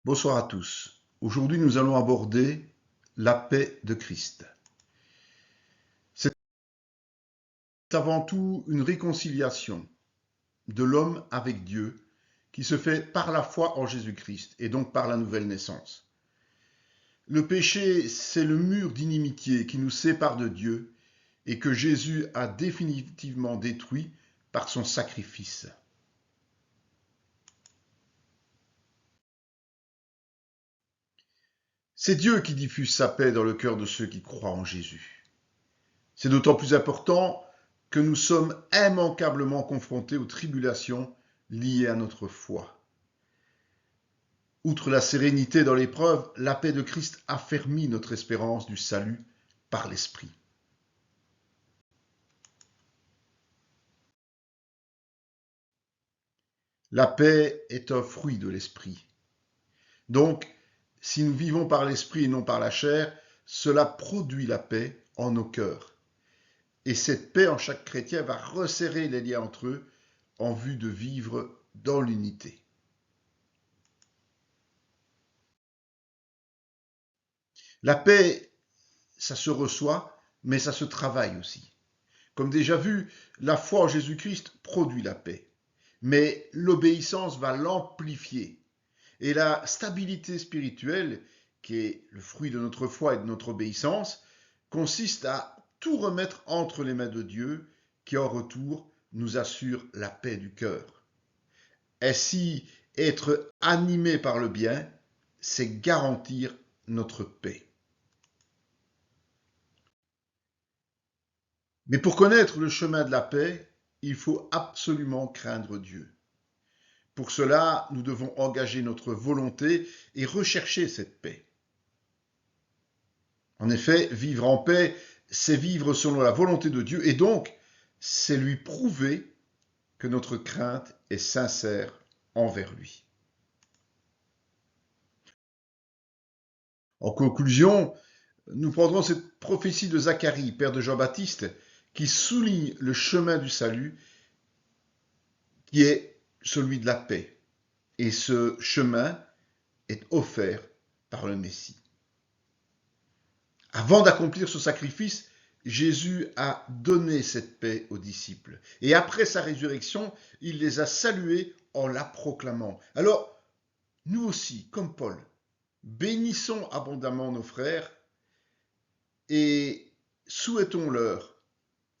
Bonsoir à tous. Aujourd'hui, nous allons aborder la paix de Christ. C'est avant tout une réconciliation de l'homme avec Dieu qui se fait par la foi en Jésus-Christ et donc par la nouvelle naissance. Le péché, c'est le mur d'inimitié qui nous sépare de Dieu et que Jésus a définitivement détruit par son sacrifice. C'est Dieu qui diffuse sa paix dans le cœur de ceux qui croient en Jésus. C'est d'autant plus important que nous sommes immanquablement confrontés aux tribulations liées à notre foi. Outre la sérénité dans l'épreuve, la paix de Christ affermit notre espérance du salut par l'Esprit. La paix est un fruit de l'Esprit. Donc, si nous vivons par l'Esprit et non par la chair, cela produit la paix en nos cœurs. Et cette paix en chaque chrétien va resserrer les liens entre eux en vue de vivre dans l'unité. La paix, ça se reçoit, mais ça se travaille aussi. Comme déjà vu, la foi en Jésus-Christ produit la paix, mais l'obéissance va l'amplifier. Et la stabilité spirituelle, qui est le fruit de notre foi et de notre obéissance, consiste à tout remettre entre les mains de Dieu, qui en retour nous assure la paix du cœur. Ainsi, être animé par le bien, c'est garantir notre paix. Mais pour connaître le chemin de la paix, il faut absolument craindre Dieu. Pour cela, nous devons engager notre volonté et rechercher cette paix. En effet, vivre en paix, c'est vivre selon la volonté de Dieu et donc, c'est lui prouver que notre crainte est sincère envers lui. En conclusion, nous prendrons cette prophétie de Zacharie, père de Jean-Baptiste, qui souligne le chemin du salut qui est celui de la paix. Et ce chemin est offert par le Messie. Avant d'accomplir ce sacrifice, Jésus a donné cette paix aux disciples. Et après sa résurrection, il les a salués en la proclamant. Alors, nous aussi, comme Paul, bénissons abondamment nos frères et souhaitons-leur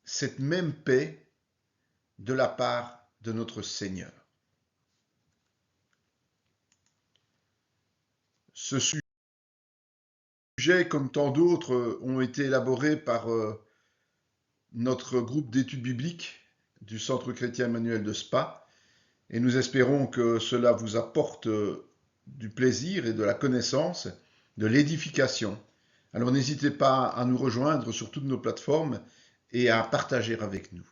cette même paix de la part de notre Seigneur. Ce sujet, comme tant d'autres, ont été élaborés par notre groupe d'études bibliques du Centre chrétien Emmanuel de Spa. Et nous espérons que cela vous apporte du plaisir et de la connaissance, de l'édification. Alors n'hésitez pas à nous rejoindre sur toutes nos plateformes et à partager avec nous.